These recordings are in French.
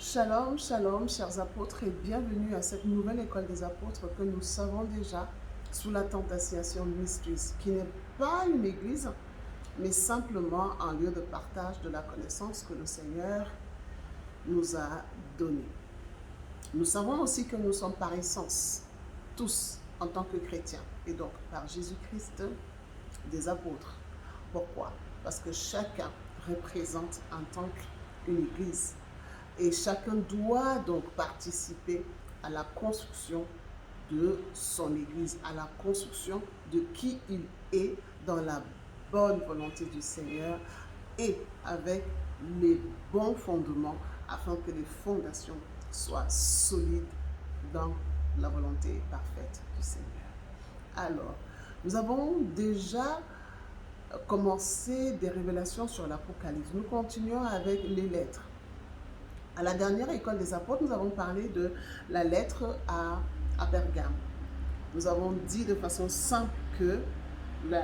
Shalom, shalom, chers apôtres, et bienvenue à cette nouvelle école des apôtres que nous savons déjà sous la tentation Mysteries, qui n'est pas une église, mais simplement un lieu de partage de la connaissance que le Seigneur nous a donnée. Nous savons aussi que nous sommes par essence, tous, en tant que chrétiens, et donc par Jésus-Christ, des apôtres. Pourquoi? Parce que chacun représente en tant qu'une église. Et chacun doit donc participer à la construction de son Église, à la construction de qui il est dans la bonne volonté du Seigneur et avec les bons fondements afin que les fondations soient solides dans la volonté parfaite du Seigneur. Alors, nous avons déjà commencé des révélations sur l'Apocalypse. Nous continuons avec les lettres. À la dernière école des apôtres, nous avons parlé de la lettre à Pergame. Nous avons dit de façon simple que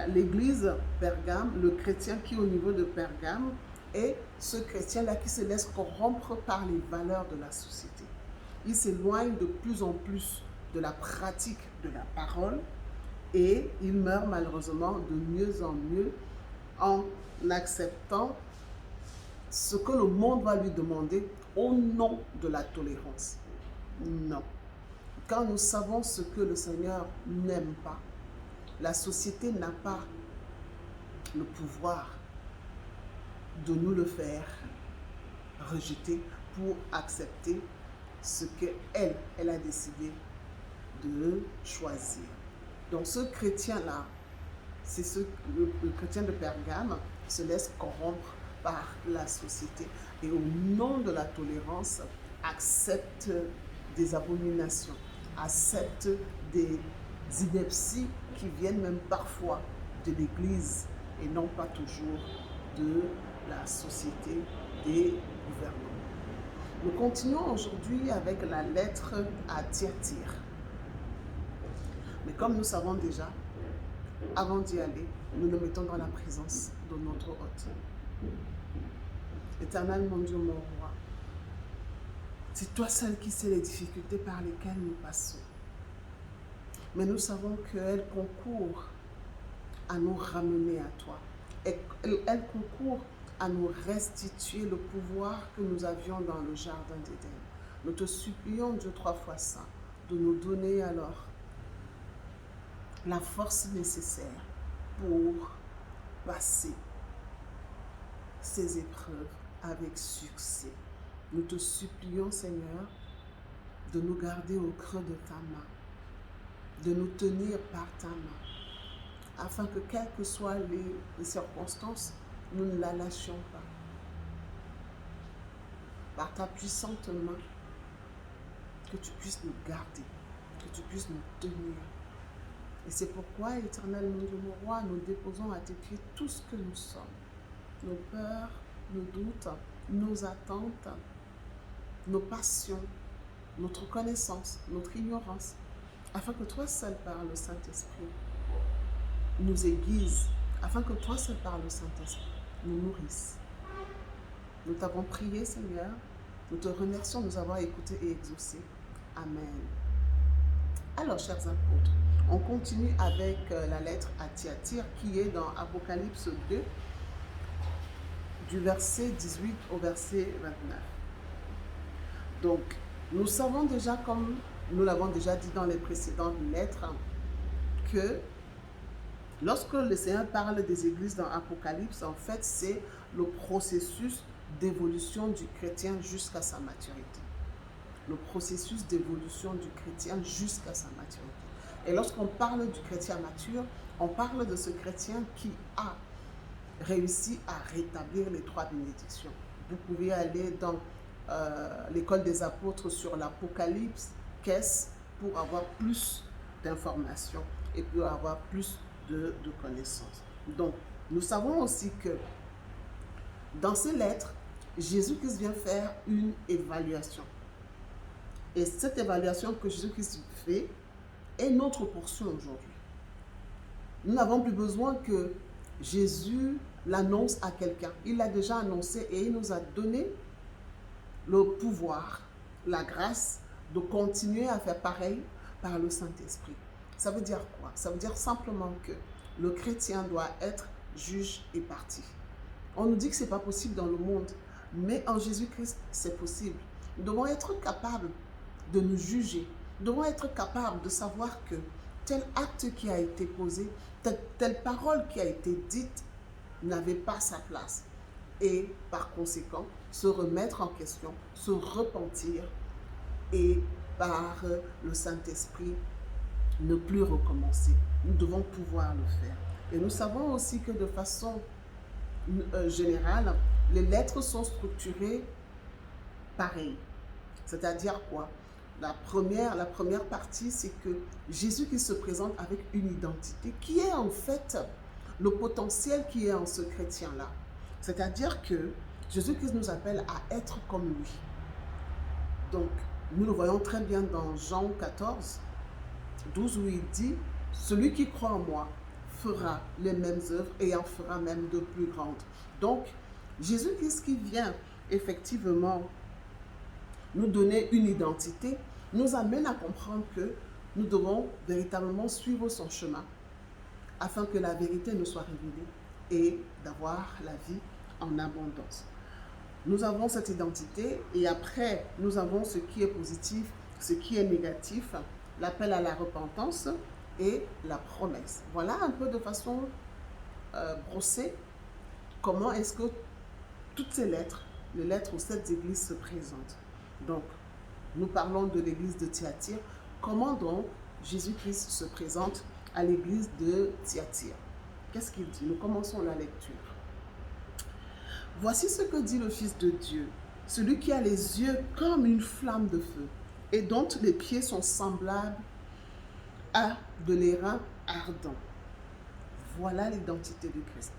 l'église Pergame, le chrétien qui est au niveau de Pergame, est ce chrétien-là qui se laisse corrompre par les valeurs de la société. Il s'éloigne de plus en plus de la pratique de la parole et il meurt malheureusement de mieux en mieux en acceptant ce que le monde va lui demander au nom de la tolérance. Non. Quand nous savons ce que le Seigneur n'aime pas, la société n'a pas le pouvoir de nous le faire rejeter pour accepter ce qu'elle a décidé de choisir. Donc ce chrétien-là, le chrétien de Pergame se laisse corrompre par la société et au nom de la tolérance accepte des abominations, accepte des inepties qui viennent même parfois de l'Église et non pas toujours de la société des gouvernements. Nous continuons aujourd'hui avec la lettre à Thyatire. Mais comme nous savons déjà, avant d'y aller, nous nous mettons dans la présence de notre hôte. Éternel, mon Dieu, mon roi, c'est toi seul qui sais les difficultés par lesquelles nous passons. Mais nous savons qu'elle concourt à nous ramener à toi. Elle concourt à nous restituer le pouvoir que nous avions dans le jardin d'Éden. Nous te supplions, Dieu 3 fois saint, de nous donner alors la force nécessaire pour passer ces épreuves avec succès. Nous te supplions, Seigneur, de nous garder au creux de ta main, de nous tenir par ta main, afin que quelles que soient les circonstances, nous ne la lâchions pas. Par ta puissante main, que tu puisses nous garder, que tu puisses nous tenir. Et c'est pourquoi, éternel mon Dieu, mon roi, nous déposons à tes pieds tout ce que nous sommes. Nos peurs, nos doutes, nos attentes, nos passions, notre connaissance, notre ignorance, afin que toi seul par le Saint-Esprit nous aiguise, afin que toi seul par le Saint-Esprit nous nourrisse. Nous t'avons prié, Seigneur, nous te remercions de nous avoir écoutés et exaucés. Amen. Alors, chers apôtres, on continue avec la lettre à Thyatire qui est dans Apocalypse 2, du verset 18 au verset 29. Donc, nous savons déjà, comme nous l'avons déjà dit dans les précédentes lettres, que lorsque le Seigneur parle des églises dans Apocalypse, en fait, c'est le processus d'évolution du chrétien jusqu'à sa maturité. Le processus d'évolution du chrétien jusqu'à sa maturité. Et lorsqu'on parle du chrétien mature, on parle de ce chrétien qui a réussi à rétablir les 3 bénédictions. Vous pouvez aller dans l'école des apôtres sur l'Apocalypse, qu'est-ce, pour avoir plus d'informations et pour avoir plus de connaissances. Donc, nous savons aussi que dans ces lettres, Jésus-Christ vient faire une évaluation. Et cette évaluation que Jésus-Christ fait est notre portion aujourd'hui. Nous n'avons plus besoin que Jésus l'annonce à quelqu'un. Il l'a déjà annoncé et il nous a donné le pouvoir, la grâce de continuer à faire pareil par le Saint-Esprit. Ça veut dire quoi? Ça veut dire simplement que le chrétien doit être juge et partie. On nous dit que ce n'est pas possible dans le monde, mais en Jésus-Christ, c'est possible. Nous devons être capables de nous juger. Nous devons être capables de savoir que tel acte qui a été posé, telle parole qui a été dite n'avait pas sa place. Et par conséquent, se remettre en question, se repentir et par le Saint-Esprit, ne plus recommencer. Nous devons pouvoir le faire. Et nous savons aussi que de façon générale, les lettres sont structurées pareil. C'est-à-dire quoi? La première partie, c'est que Jésus qui se présente avec une identité qui est en fait le potentiel qui est en ce chrétien-là. C'est-à-dire que Jésus-Christ nous appelle à être comme lui. Donc, nous le voyons très bien dans Jean 14, 12, où il dit « Celui qui croit en moi fera les mêmes œuvres et en fera même de plus grandes. » Donc, Jésus-Christ qui vient effectivement nous donner une identité, nous amène à comprendre que nous devons véritablement suivre son chemin afin que la vérité nous soit révélée et d'avoir la vie en abondance. Nous avons cette identité et après, nous avons ce qui est positif, ce qui est négatif, l'appel à la repentance et la promesse. Voilà un peu de façon brossée comment est-ce que toutes ces lettres, les lettres aux 7 églises se présentent. Donc, nous parlons de l'église de Thyatire. Comment donc Jésus-Christ se présente à l'église de Thyatire? Qu'est-ce qu'il dit? Nous commençons la lecture. Voici ce que dit le Fils de Dieu, celui qui a les yeux comme une flamme de feu et dont les pieds sont semblables à de l'airain ardent. Voilà l'identité du Christ.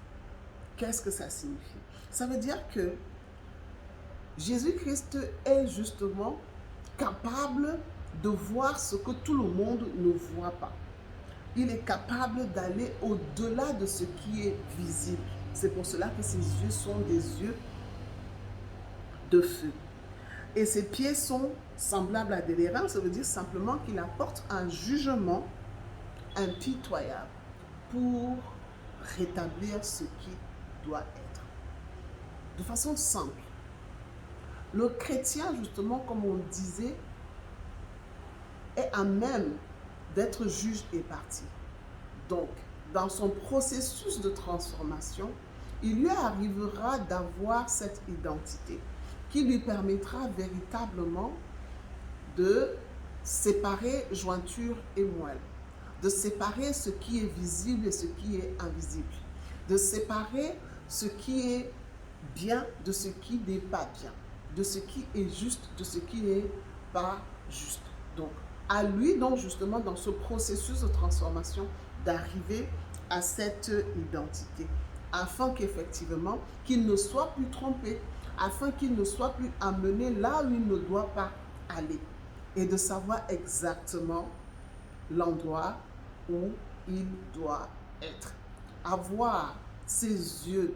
Qu'est-ce que ça signifie? Ça veut dire que Jésus-Christ est justement capable de voir ce que tout le monde ne voit pas. Il est capable d'aller au-delà de ce qui est visible. C'est pour cela que ses yeux sont des yeux de feu. Et ses pieds sont semblables à des airains. Ça veut dire simplement qu'il apporte un jugement impitoyable pour rétablir ce qui doit être. De façon simple, le chrétien, justement, comme on disait, est à même d'être juge et partie. Donc, dans son processus de transformation, il lui arrivera d'avoir cette identité qui lui permettra véritablement de séparer jointure et moelle, de séparer ce qui est visible et ce qui est invisible, de séparer ce qui est bien de ce qui n'est pas bien, de ce qui est juste de ce qui n'est pas juste. Donc, à lui, donc, justement, dans ce processus de transformation, d'arriver à cette identité, afin qu'effectivement, qu'il ne soit plus trompé, afin qu'il ne soit plus amené là où il ne doit pas aller, et de savoir exactement l'endroit où il doit être. Avoir ses yeux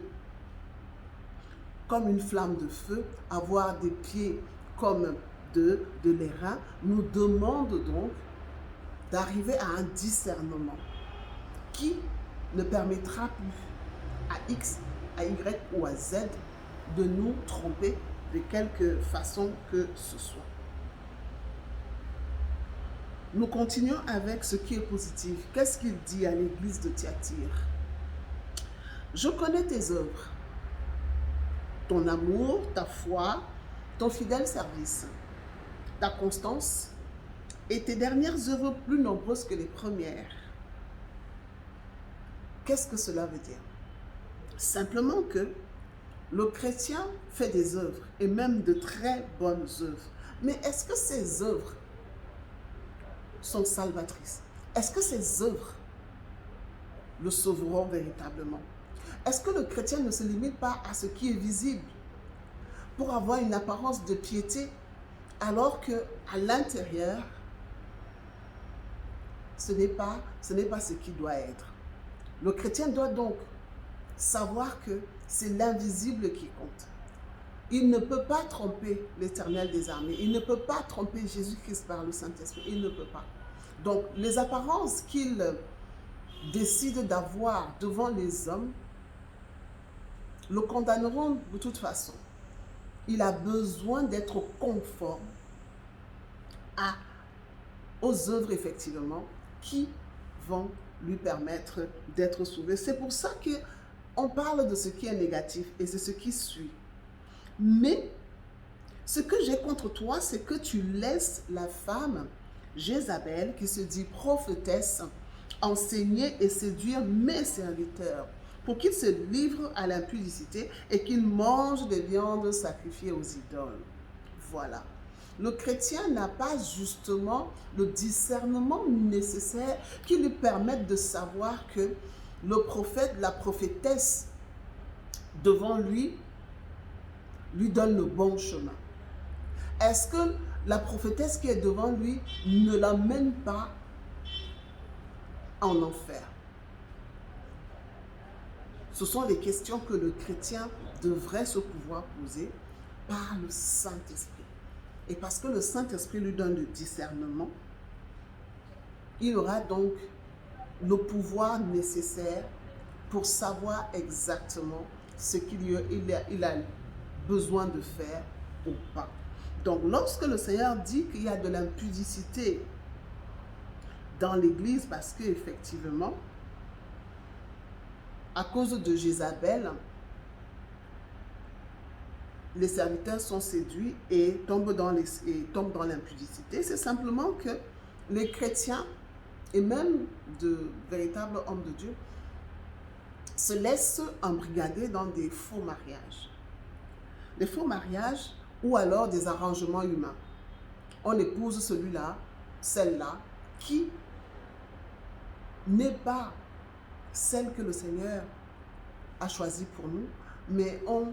comme une flamme de feu, avoir des pieds comme de l'airain, nous demande donc d'arriver à un discernement qui ne permettra plus à X, à Y ou à Z de nous tromper de quelque façon que ce soit. Nous continuons avec ce qui est positif. Qu'est-ce qu'il dit à l'église de Thyatire? Je connais tes œuvres, ton amour, ta foi, ton fidèle service, ta constance et tes dernières œuvres plus nombreuses que les premières. Qu'est-ce que cela veut dire? Simplement que le chrétien fait des œuvres et même de très bonnes œuvres. Mais est-ce que ces œuvres sont salvatrices? Est-ce que ces œuvres le sauveront véritablement? Est-ce que le chrétien ne se limite pas à ce qui est visible pour avoir une apparence de piété, alors qu'à l'intérieur, ce n'est pas ce qui doit être? Le chrétien doit donc savoir que c'est l'invisible qui compte. Il ne peut pas tromper l'Éternel des armées. Il ne peut pas tromper Jésus-Christ par le Saint-Esprit. Il ne peut pas. Donc, les apparences qu'il décide d'avoir devant les hommes le condamneront de toute façon. Il a besoin d'être conforme aux œuvres, effectivement, qui vont lui permettre d'être sauvé. C'est pour ça qu'on parle de ce qui est négatif et c'est ce qui suit. Mais ce que j'ai contre toi, c'est que tu laisses la femme Jézabel, qui se dit prophétesse, enseigner et séduire mes serviteurs pour qu'ils se livrent à l'impudicité et qu'ils mangent des viandes sacrifiées aux idoles. Voilà. Le chrétien n'a pas justement le discernement nécessaire qui lui permette de savoir que le prophète, la prophétesse devant lui donne le bon chemin. Est-ce que la prophétesse qui est devant lui ne l'emmène pas en enfer? Ce sont les questions que le chrétien devrait se pouvoir poser par le Saint-Esprit. Et parce que le Saint-Esprit lui donne le discernement, il aura donc le pouvoir nécessaire pour savoir exactement ce qu'il a besoin de faire ou pas. Donc, lorsque le Seigneur dit qu'il y a de l'impudicité dans l'Église, parce qu'effectivement, à cause de Jézabel, les serviteurs sont séduits et tombent dans l'impudicité, c'est simplement que les chrétiens et même de véritables hommes de Dieu se laissent embrigader dans des faux mariages. Des faux mariages ou alors des arrangements humains. On épouse celui-là, celle-là, qui n'est pas celle que le Seigneur a choisie pour nous, mais on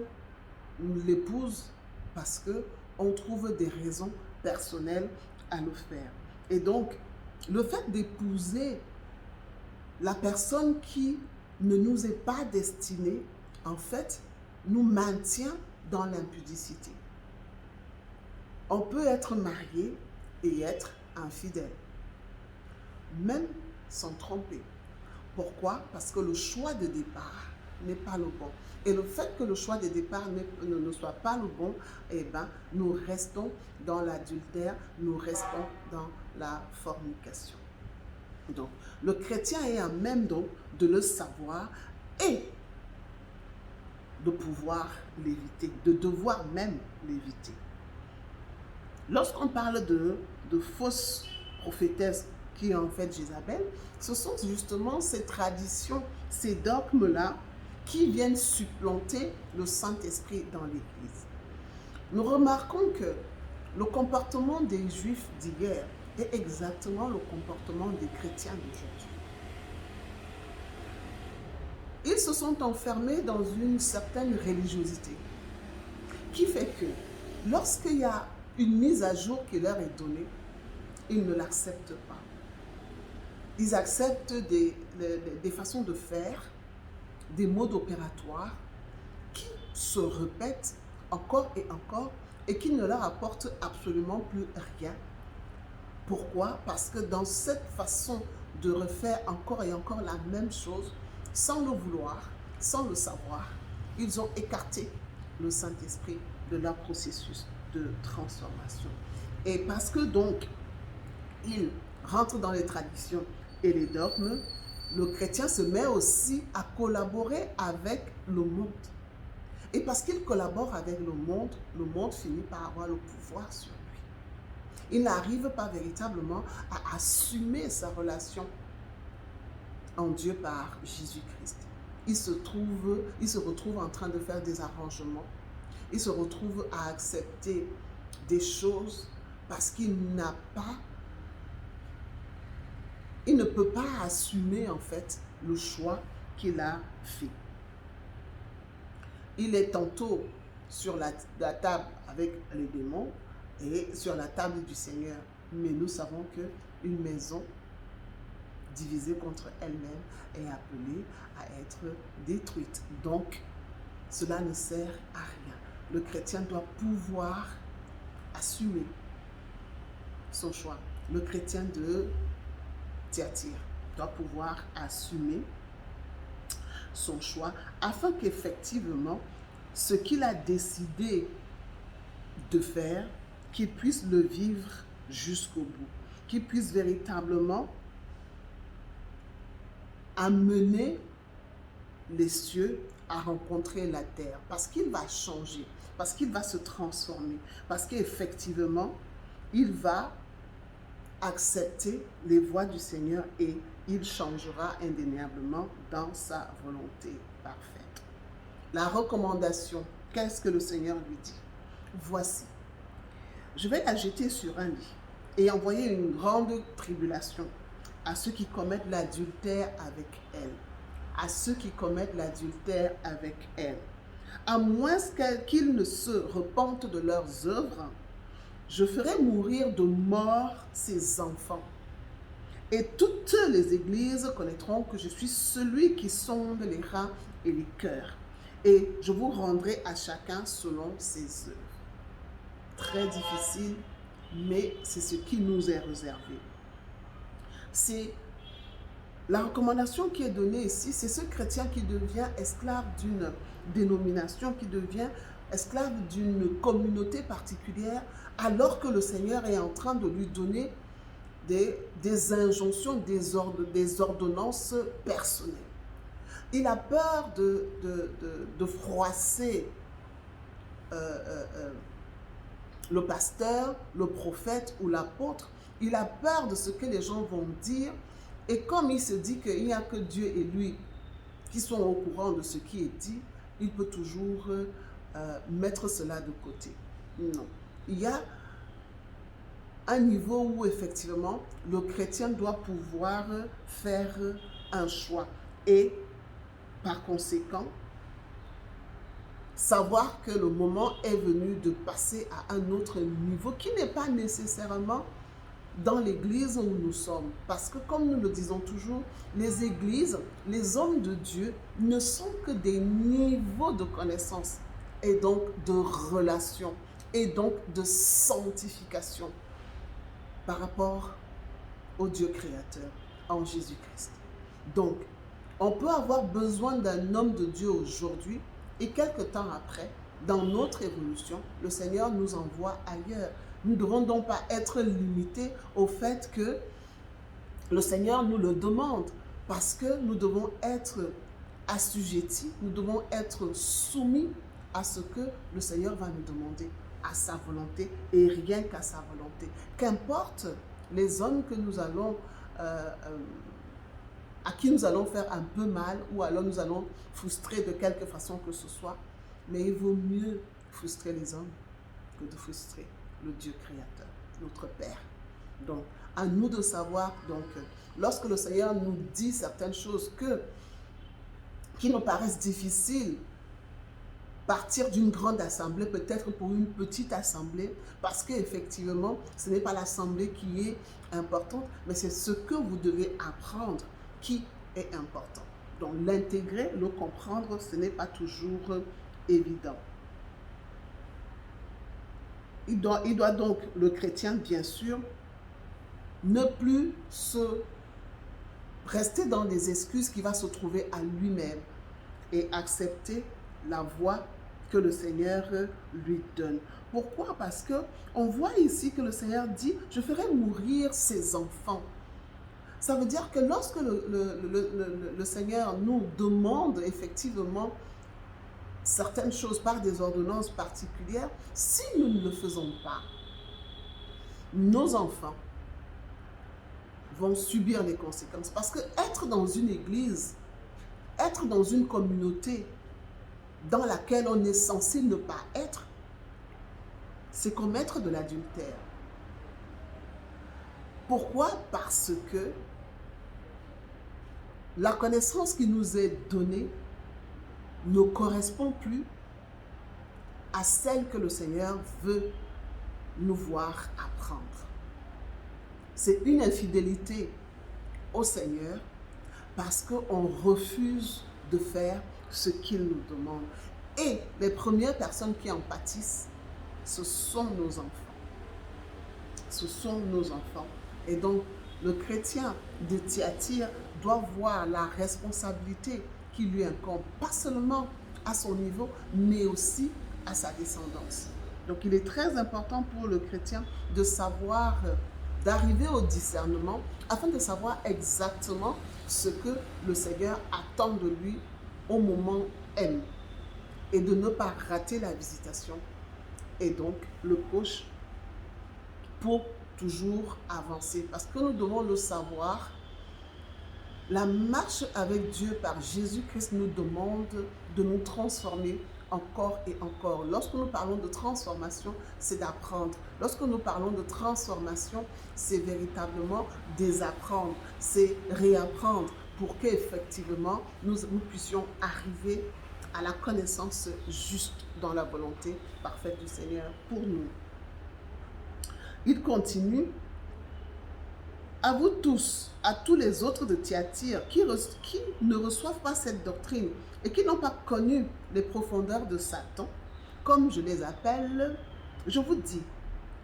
l'épouse parce qu'on trouve des raisons personnelles à le faire. Et donc, le fait d'épouser la personne qui ne nous est pas destinée, en fait, nous maintient dans l'impudicité. On peut être marié et être infidèle, même sans tromper. Pourquoi? Parce que le choix de départ n'est pas le bon. Et le fait que le choix de départ ne soit pas le bon, eh bien, nous restons dans l'adultère, nous restons dans la fornication. Donc, le chrétien est à même donc de le savoir et de pouvoir l'éviter, de devoir même l'éviter. Lorsqu'on parle de fausses prophétesses qui est en fait Jézabel, ce sont justement ces traditions, ces dogmes-là qui viennent supplanter le Saint-Esprit dans l'Église. Nous remarquons que le comportement des Juifs d'hier est exactement le comportement des chrétiens d'aujourd'hui. Ils se sont enfermés dans une certaine religiosité qui fait que lorsqu'il y a une mise à jour qui leur est donnée, ils ne l'acceptent pas. Ils acceptent des façons de faire, des modes opératoires qui se répètent encore et qui ne leur apportent absolument plus rien. Pourquoi? Parce que dans cette façon de refaire encore et encore la même chose, sans le vouloir, sans le savoir, ils ont écarté le Saint-Esprit de leur processus de transformation. Et parce que donc, ils rentrent dans les traditions et les dogmes, le chrétien se met aussi à collaborer avec le monde. Et parce qu'il collabore avec le monde finit par avoir le pouvoir sur lui. Il n'arrive pas véritablement à assumer sa relation en Dieu par Jésus-Christ. Il se retrouve en train de faire des arrangements. Il se retrouve à accepter des choses parce qu'il ne peut pas assumer en fait le choix qu'il a fait. Il est tantôt sur la table avec les démons et sur la table du Seigneur. Mais nous savons qu'une maison divisée contre elle-même est appelée à être détruite. Donc, cela ne sert à rien. le chrétien doit pouvoir assumer son choix. Le chrétien de Thyatire doit pouvoir assumer son choix afin qu'effectivement, ce qu'il a décidé de faire, qu'il puisse le vivre jusqu'au bout, qu'il puisse véritablement amener les cieux à rencontrer la terre, parce qu'il va changer, parce qu'il va se transformer, parce qu'effectivement, il va accepter les voies du Seigneur et il changera indéniablement dans sa volonté parfaite. La recommandation, qu'est-ce que le Seigneur lui dit? Voici, je vais la jeter sur un lit et envoyer une grande tribulation à ceux qui commettent l'adultère avec elle, à ceux qui commettent l'adultère avec elle. À moins qu'ils ne se repentent de leurs œuvres, je ferai mourir de mort ces enfants. Et toutes les églises connaîtront que je suis celui qui sonde les reins et les cœurs. Et je vous rendrai à chacun selon ses œuvres. Très difficile, mais c'est ce qui nous est réservé. C'est la recommandation qui est donnée ici, c'est ce chrétien qui devient esclave d'une dénomination, qui devient esclave d'une communauté particulière, alors que le Seigneur est en train de lui donner des injonctions, des ordonnances personnelles. Il a peur de froisser le pasteur, le prophète ou l'apôtre. Il a peur de ce que les gens vont dire. Et comme il se dit qu'il n'y a que Dieu et lui qui sont au courant de ce qui est dit, il peut toujours mettre cela de côté. Non. Il y a un niveau où effectivement le chrétien doit pouvoir faire un choix. Et par conséquent, savoir que le moment est venu de passer à un autre niveau qui n'est pas nécessairement dans l'église où nous sommes. Parce que comme nous le disons toujours, les églises, les hommes de Dieu ne sont que des niveaux de connaissance et donc de relation et donc de sanctification par rapport au Dieu créateur en Jésus-Christ. Donc, on peut avoir besoin d'un homme de Dieu aujourd'hui et quelque temps après, dans notre évolution, le Seigneur nous envoie ailleurs. Nous ne devons donc pas être limités au fait que le Seigneur nous le demande, parce que nous devons être assujettis, nous devons être soumis à ce que le Seigneur va nous demander, à sa volonté et rien qu'à sa volonté. Qu'importe les hommes que nous allons, à qui nous allons faire un peu mal ou alors nous allons frustrer de quelque façon que ce soit, mais il vaut mieux frustrer les hommes que de frustrer le Dieu créateur, notre Père. Donc, à nous de savoir, donc, lorsque le Seigneur nous dit certaines choses qui nous paraissent difficiles, partir d'une grande assemblée, peut-être pour une petite assemblée, parce qu'effectivement, ce n'est pas l'assemblée qui est importante, mais c'est ce que vous devez apprendre qui est important. Donc, l'intégrer, le comprendre, ce n'est pas toujours évident. Il doit donc, le chrétien, bien sûr, ne plus se rester dans des excuses qui va se trouver à lui-même et accepter la voie que le Seigneur lui donne. Pourquoi? Parce qu'on voit ici que le Seigneur dit « Je ferai mourir ses enfants ». Ça veut dire que lorsque le Seigneur nous demande effectivement certaines choses par des ordonnances particulières, si nous ne le faisons pas, nos enfants vont subir les conséquences. Parce que être dans une église, être dans une communauté dans laquelle on est censé ne pas être, c'est commettre de l'adultère. Pourquoi? Parce que la connaissance qui nous est donnée ne correspond plus à celle que le Seigneur veut nous voir apprendre. C'est une infidélité au Seigneur parce qu'on refuse de faire ce qu'il nous demande. Et les premières personnes qui en pâtissent, ce sont nos enfants. Ce sont nos enfants. Et donc, le chrétien de Thyatire doit voir la responsabilité qui lui incombe, pas seulement à son niveau, mais aussi à sa descendance. Donc, il est très important pour le chrétien de savoir, d'arriver au discernement, afin de savoir exactement ce que le Seigneur attend de lui au moment M, et de ne pas rater la visitation. Et donc, le coach pour toujours avancer. Parce que nous devons le savoir, la marche avec Dieu par Jésus-Christ nous demande de nous transformer encore et encore. Lorsque nous parlons de transformation, c'est d'apprendre. Lorsque nous parlons de transformation, c'est véritablement désapprendre, c'est réapprendre pour qu'effectivement nous puissions arriver à la connaissance juste dans la volonté parfaite du Seigneur pour nous. Il continue. À vous tous, à tous les autres de Thyatire qui ne reçoivent pas cette doctrine et qui n'ont pas connu les profondeurs de Satan, comme je les appelle, je vous dis,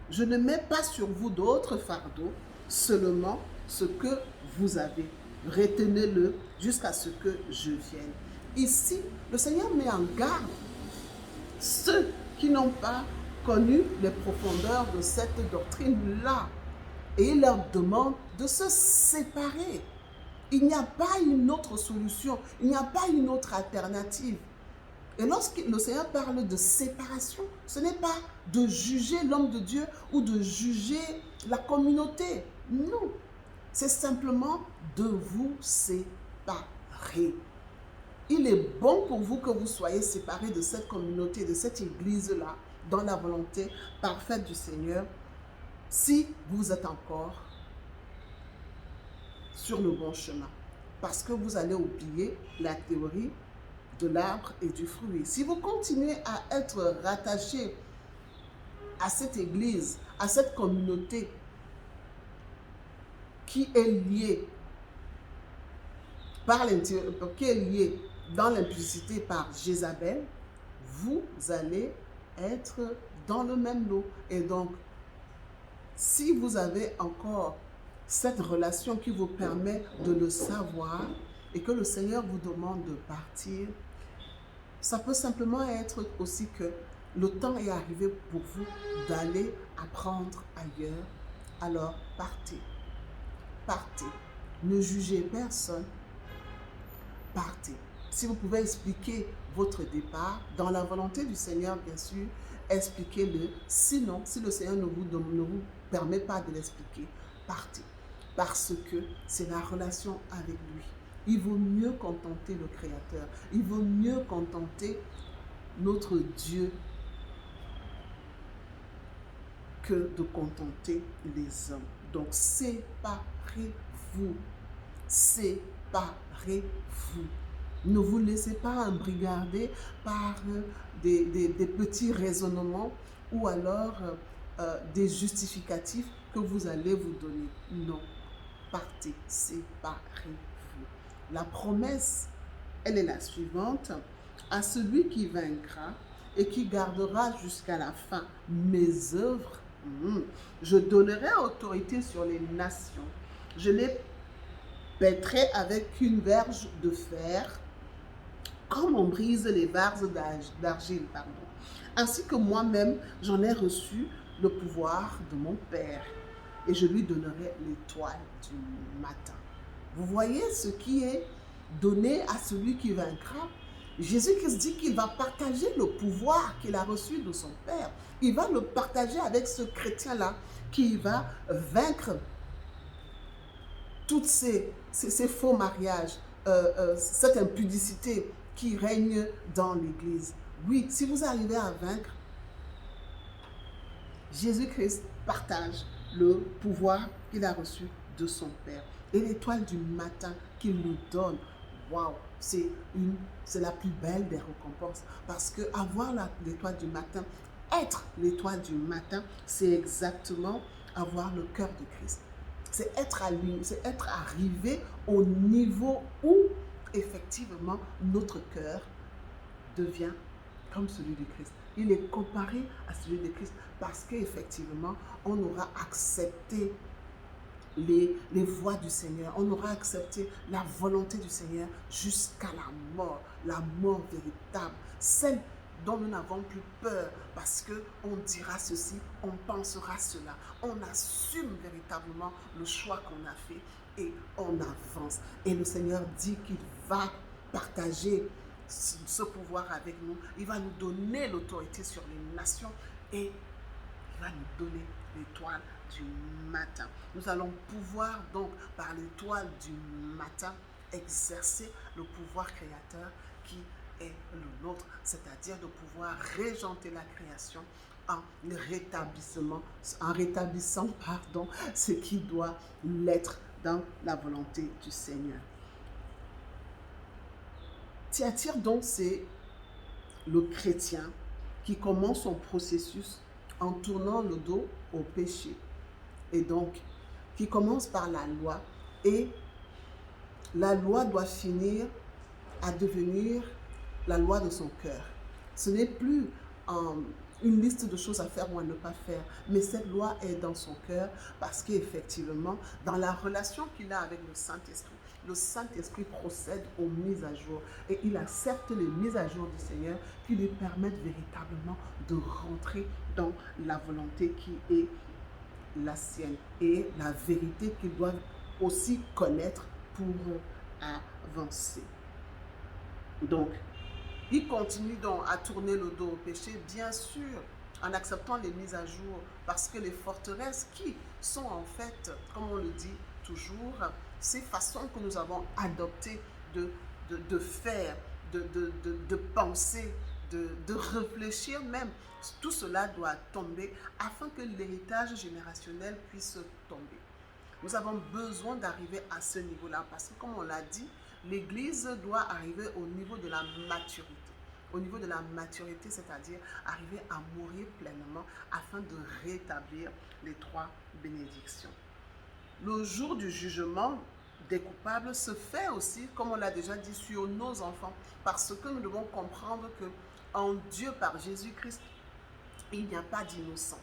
je ne mets pas sur vous d'autres fardeaux, seulement ce que vous avez. Retenez-le jusqu'à ce que je vienne. Ici, le Seigneur met en garde ceux qui n'ont pas connu les profondeurs de cette doctrine-là. Et il leur demande de se séparer. Il n'y a pas une autre solution, il n'y a pas une autre alternative. Et lorsque le Seigneur parle de séparation, ce n'est pas de juger l'homme de Dieu ou de juger la communauté. Non, c'est simplement de vous séparer. Il est bon pour vous que vous soyez séparés de cette communauté, de cette église-là, dans la volonté parfaite du Seigneur, si vous êtes encore sur le bon chemin. Parce que vous allez oublier la théorie de l'arbre et du fruit. Si vous continuez à être rattaché à cette église, à cette communauté qui est liée dans l'impudicité par Jézabel, vous allez être dans le même lot. Et donc, si vous avez encore cette relation qui vous permet de le savoir et que le Seigneur vous demande de partir, ça peut simplement être aussi que le temps est arrivé pour vous d'aller apprendre ailleurs. Alors partez, partez. Ne jugez personne, partez. Si vous pouvez expliquer votre départ, dans la volonté du Seigneur, bien sûr, expliquez-le. Sinon, si le Seigneur ne vous permet pas de l'expliquer, partez. Parce que c'est la relation avec lui. Il vaut mieux contenter le Créateur. Il vaut mieux contenter notre Dieu que de contenter les hommes. Donc, séparez-vous. Séparez-vous. Ne vous laissez pas embrigader par des petits raisonnements ou alors des justificatifs que vous allez vous donner. Non. Partez, séparez-vous. La promesse, elle est la suivante. À celui qui vaincra et qui gardera jusqu'à la fin mes œuvres, je donnerai autorité sur les nations. Je les pèterai avec une verge de fer, comme on brise les vases d'argile. Ainsi que moi-même, j'en ai reçu le pouvoir de mon Père. Et je lui donnerai l'étoile du matin. Vous voyez ce qui est donné à celui qui vaincra? Jésus-Christ dit qu'il va partager le pouvoir qu'il a reçu de son Père. Il va le partager avec ce chrétien-là qui va vaincre toutes ces faux mariages, cette impudicité qui règne dans l'Église. Oui, si vous arrivez à vaincre, Jésus-Christ partage le pouvoir qu'il a reçu de son Père. Et l'étoile du matin qu'il nous donne, waouh, c'est la plus belle des récompenses. Parce que avoir l'étoile du matin, être l'étoile du matin, c'est exactement avoir le cœur de Christ. C'est être à lui, c'est être arrivé au niveau où effectivement notre cœur devient comme celui du Christ. Il est comparé à celui du Christ parce qu'effectivement, on aura accepté les voies du Seigneur. On aura accepté la volonté du Seigneur jusqu'à la mort véritable, celle dont nous n'avons plus peur parce qu'on dira ceci, on pensera cela. On assume véritablement le choix qu'on a fait et on avance. Et le Seigneur dit qu'il va partager ce pouvoir avec nous. Il va nous donner l'autorité sur les nations et il va nous donner l'étoile du matin. Nous allons pouvoir donc, par l'étoile du matin, exercer le pouvoir créateur qui est le nôtre, c'est-à-dire de pouvoir régenter la création en rétablissant ce qui doit l'être dans la volonté du Seigneur. Thyatire, donc, c'est le chrétien qui commence son processus en tournant le dos au péché. Et donc, qui commence par la loi. Et la loi doit finir à devenir la loi de son cœur. Ce n'est plus une liste de choses à faire ou à ne pas faire, mais cette loi est dans son cœur parce qu'effectivement, dans la relation qu'il a avec le Saint-Esprit procède aux mises à jour et il accepte les mises à jour du Seigneur qui lui permettent véritablement de rentrer dans la volonté qui est la sienne et la vérité qu'il doit aussi connaître pour avancer. Donc, il continue donc à tourner le dos au péché, bien sûr, en acceptant les mises à jour, parce que les forteresses qui sont en fait, comme on le dit toujours, ces façons que nous avons adoptées de faire, de penser, de réfléchir même, tout cela doit tomber afin que l'héritage générationnel puisse tomber. Nous avons besoin d'arriver à ce niveau-là parce que, comme on l'a dit, l'Église doit arriver au niveau de la maturité. Au niveau de la maturité, c'est-à-dire arriver à mourir pleinement afin de rétablir les 3 bénédictions. Le jour du jugement des coupables se fait aussi, comme on l'a déjà dit, sur nos enfants, parce que nous devons comprendre que en Dieu, par Jésus-Christ, il n'y a pas d'innocent.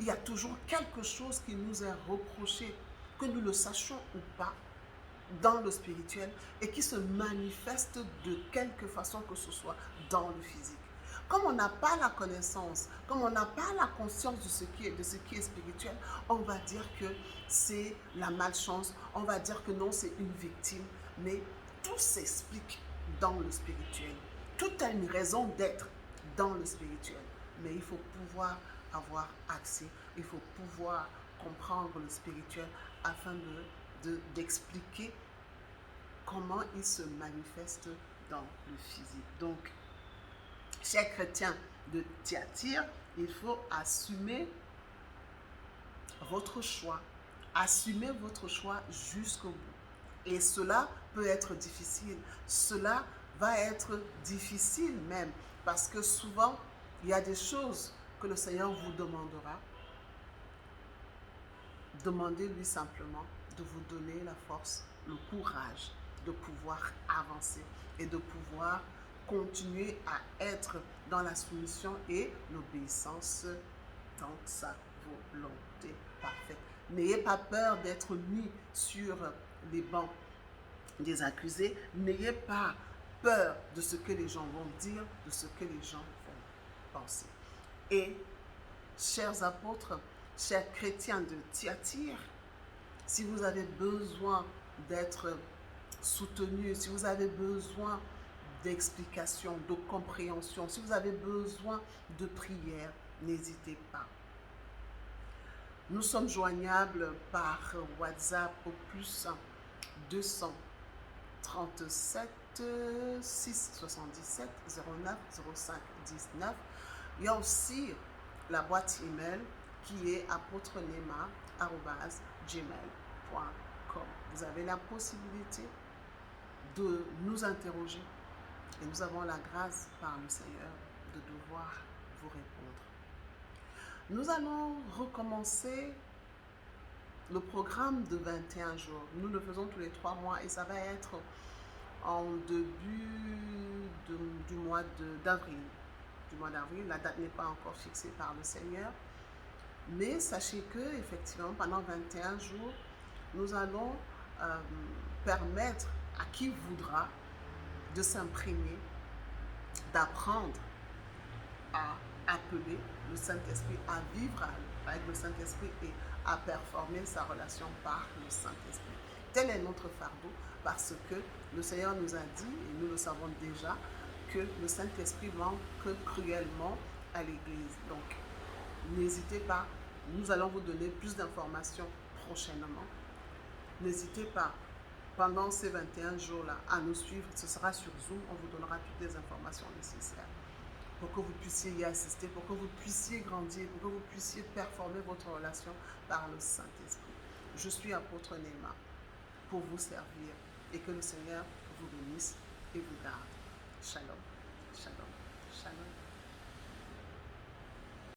Il y a toujours quelque chose qui nous est reproché, que nous le sachions ou pas, dans le spirituel et qui se manifeste de quelque façon que ce soit dans le physique. Comme on n'a pas la connaissance, comme on n'a pas la conscience de ce qui est spirituel, on va dire que c'est la malchance, on va dire que non, c'est une victime, mais tout s'explique dans le spirituel. Tout a une raison d'être dans le spirituel, mais il faut pouvoir avoir accès, il faut pouvoir comprendre le spirituel afin d'expliquer comment il se manifeste dans le physique. Donc, chers chrétiens de Thyatire, il faut assumer votre choix. Assumez votre choix jusqu'au bout. Et cela peut être difficile. Cela va être difficile même parce que souvent, il y a des choses que le Seigneur vous demandera. Demandez-lui simplement de vous donner la force, le courage de pouvoir avancer et de pouvoir continuer à être dans la soumission et l'obéissance dans sa volonté parfaite. N'ayez pas peur d'être mis sur les bancs des accusés. N'ayez pas peur de ce que les gens vont dire, de ce que les gens vont penser. Et, chers apôtres, chers chrétiens de Thyatire, si vous avez besoin d'être soutenus, si vous avez besoin d'explications, de compréhension, si vous avez besoin de prière, n'hésitez pas. Nous sommes joignables par WhatsApp au plus 237 677 09 05 19. Il y a aussi la boîte email qui est apôtrenema@gmail.com. Vous avez la possibilité de nous interroger et nous avons la grâce par le Seigneur de devoir vous répondre. Nous allons recommencer le programme de 21 jours. Nous le faisons tous les 3 mois et ça va être en début du mois d'avril. du mois d'avril. La date n'est pas encore fixée par le Seigneur. Mais sachez que, effectivement, pendant 21 jours, nous allons permettre à qui voudra de s'imprégner, d'apprendre à appeler le Saint-Esprit, à vivre avec le Saint-Esprit et à performer sa relation par le Saint-Esprit. Tel est notre fardeau parce que le Seigneur nous a dit, et nous le savons déjà, que le Saint-Esprit manque cruellement à l'Église. Donc, n'hésitez pas, nous allons vous donner plus d'informations prochainement. N'hésitez pas, pendant ces 21 jours-là, à nous suivre. Ce sera sur Zoom, on vous donnera toutes les informations nécessaires pour que vous puissiez y assister, pour que vous puissiez grandir, pour que vous puissiez performer votre relation par le Saint-Esprit. Je suis apôtre Néma pour vous servir et que le Seigneur vous bénisse et vous garde. Shalom, shalom, shalom.